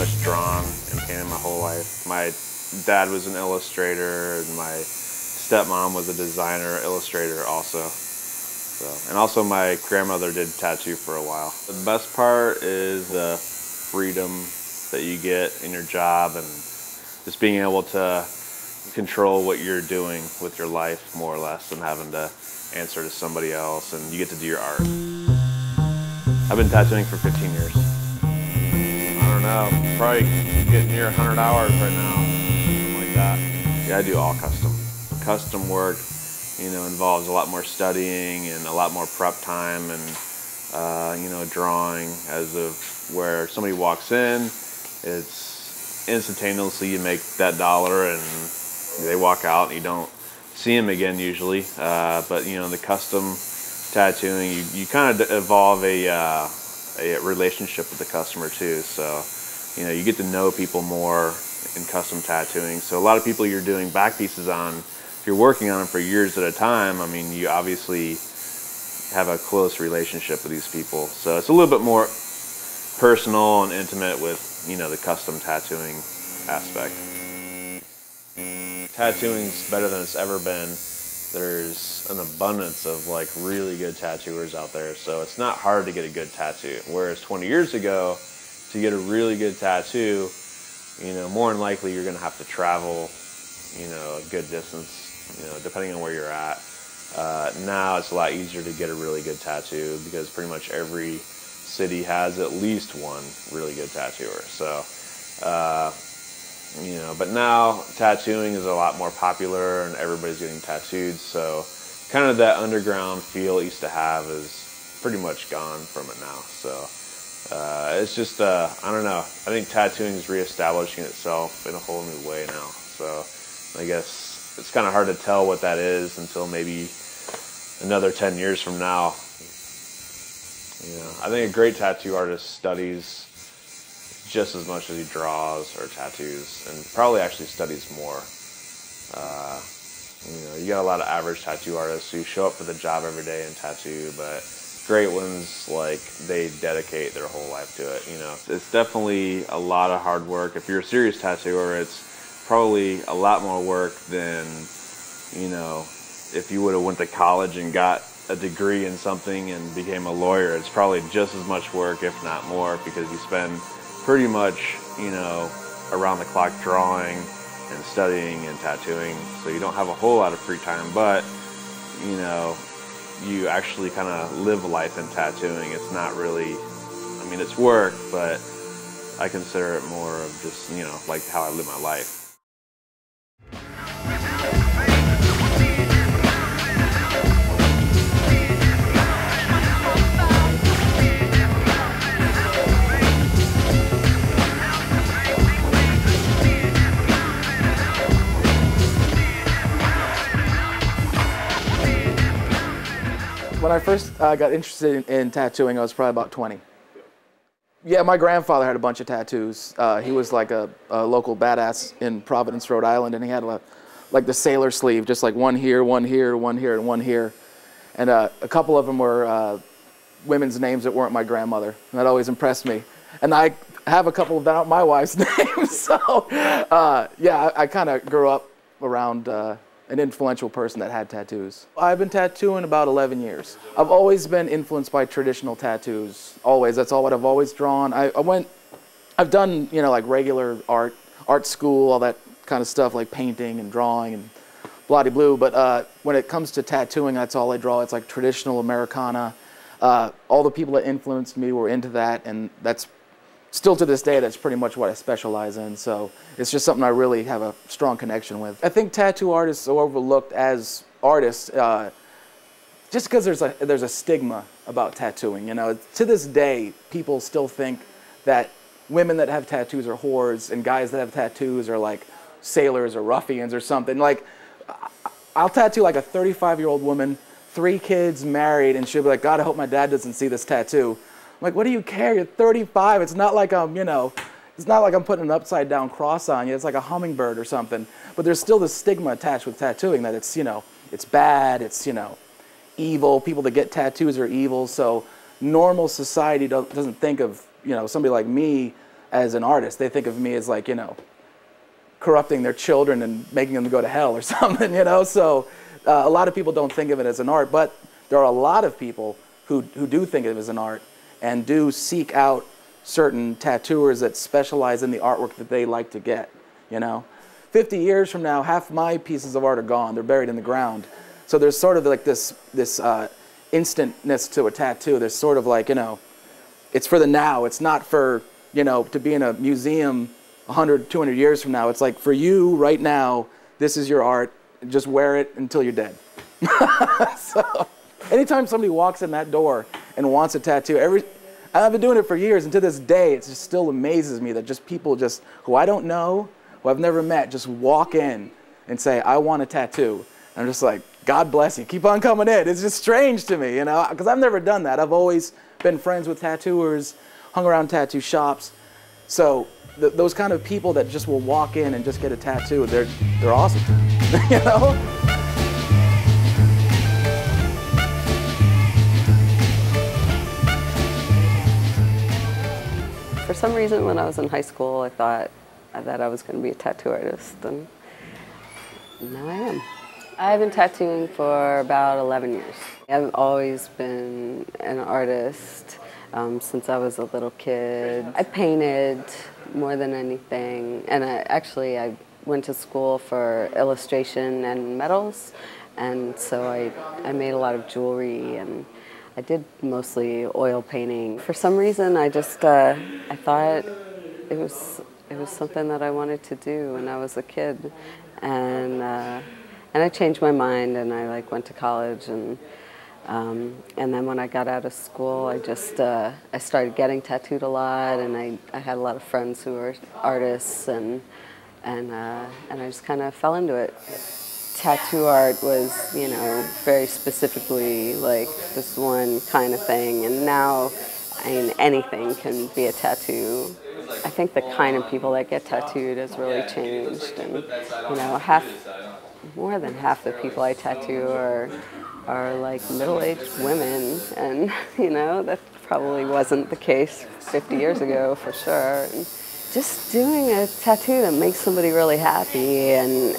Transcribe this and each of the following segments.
much drawn and painted my whole life. My dad was an illustrator, and my stepmom was a designer, illustrator also. And also my grandmother did tattoo for a while. The best part is the freedom that you get in your job and just being able to control what you're doing with your life more or less than having to answer to somebody else, and you get to do your art. I've been tattooing for 15 years. I don't know, probably getting near 100 hours right now, something like that. Yeah, I do all custom. Custom work, you know, involves a lot more studying and a lot more prep time and, you know, drawing, as of where somebody walks in, it's instantaneously you make that dollar and they walk out and you don't see them again usually. But, you know, the custom tattooing, you kind of evolve a relationship with the customer too. So, you know, you get to know people more in custom tattooing. So a lot of people you're doing back pieces on, if you're working on them for years at a time, I mean, you obviously have a close relationship with these people. So it's a little bit more personal and intimate with, you know, the custom tattooing aspect. Tattooing's better than it's ever been. There's an abundance of like really good tattooers out there, so it's not hard to get a good tattoo. Whereas 20 years ago, to get a really good tattoo, you know, more than likely you're gonna have to travel, you know, a good distance, you know, depending on where you're at. Now it's a lot easier to get a really good tattoo because pretty much every city has at least one really good tattooer. So, you know, but now tattooing is a lot more popular and everybody's getting tattooed, so kind of that underground feel it used to have is pretty much gone from it now. So it's just, I don't know, I think tattooing is reestablishing itself in a whole new way now. So I guess it's kind of hard to tell what that is until maybe another 10 years from now. You know, I think a great tattoo artist studies just as much as he draws or tattoos, and probably actually studies more. You know, you got a lot of average tattoo artists who show up for the job every day and tattoo, but great ones, like, they dedicate their whole life to it, you know. It's definitely a lot of hard work. If you're a serious tattooer, it's probably a lot more work than, you know, if you would have went to college and got a degree in something and became a lawyer. It's probably just as much work, if not more, because you spend pretty much, you know, around the clock drawing and studying and tattooing, so you don't have a whole lot of free time, but, you know, you actually kind of live life in tattooing. It's not really, I mean, it's work, but I consider it more of just, you know, like how I live my life. When I first got interested in tattooing, I was probably about 20. Yeah, my grandfather had a bunch of tattoos. He was like a local badass in Providence, Rhode Island, and he had like the sailor sleeve, just like one here, one here, one here, and one here. And a couple of them were women's names that weren't my grandmother, and that always impressed me. And I have a couple that aren't my wife's names, so yeah, I kind of grew up around an influential person that had tattoos. I've been tattooing about 11 years. I've always been influenced by traditional tattoos, always. That's all what I've always drawn. I've done, you know, like regular art school, all that kind of stuff, like painting and drawing and blah-de-blue, but when it comes to tattooing, that's all I draw. It's like traditional Americana. All the people that influenced me were into that, and that's still to this day, that's pretty much what I specialize in. So it's just something I really have a strong connection with. I think tattoo artists are overlooked as artists just because there's a stigma about tattooing. You know, to this day, people still think that women that have tattoos are whores and guys that have tattoos are like sailors or ruffians or something. Like, I'll tattoo like a 35-year-old woman, 3 kids, married, and she'll be like, God, I hope my dad doesn't see this tattoo. I'm like, what do you care? You're 35. It's not like I'm, you know, it's not like I'm putting an upside down cross on you. It's like a hummingbird or something. But there's still this stigma attached with tattooing that it's, you know, it's bad, it's, you know, evil. People that get tattoos are evil. So normal society doesn't think of, you know, somebody like me as an artist. They think of me as like, you know, corrupting their children and making them go to hell or something, you know? So a lot of people don't think of it as an art, but there are a lot of people who do think of it as an art and do seek out certain tattooers that specialize in the artwork that they like to get, you know? 50 years from now, half my pieces of art are gone. They're buried in the ground. So there's sort of like this instantness to a tattoo. There's sort of like, you know, it's for the now. It's not for, you know, to be in a museum 100, 200 years from now. It's like for you right now, this is your art. Just wear it until you're dead. So anytime somebody walks in that door and wants a tattoo, I've been doing it for years, and to this day, it just still amazes me that just people just, who I don't know, who I've never met, just walk in and say, I want a tattoo. And I'm just like, God bless you, keep on coming in. It's just strange to me, you know, because I've never done that. I've always been friends with tattooers, hung around tattoo shops. So those kind of people that just will walk in and just get a tattoo, they're awesome, you know? For some reason, when I was in high school, I thought that I was going to be a tattoo artist, and now I am. I've been tattooing for about 11 years. I've always been an artist since I was a little kid. I painted more than anything, and I went to school for illustration and metals, and so I made a lot of jewelry, and I did mostly oil painting. For some reason, I just I thought it was something that I wanted to do when I was a kid, and I changed my mind, and I like went to college, and then when I got out of school, I just I started getting tattooed a lot, and I had a lot of friends who were artists, and I just kind of fell into it. Tattoo art was, you know, very specifically like this one kind of thing, and now, I mean, anything can be a tattoo. I think the kind of people that get tattooed has really changed, and you know, more than half the people I tattoo are like middle-aged women, and you know, that probably wasn't the case 50 years ago for sure. And just doing a tattoo that makes somebody really happy, and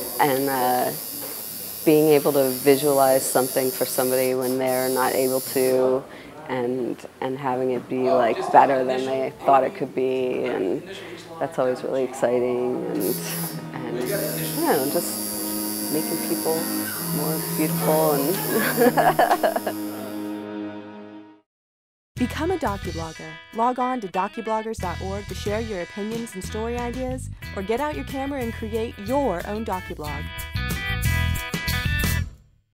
being able to visualize something for somebody when they're not able to, and having it be like better than they thought it could be, and that's always really exciting, and I don't know, just making people more beautiful. And Become a Docublogger. Log on to docubloggers.org to share your opinions and story ideas, or get out your camera and create your own docublog.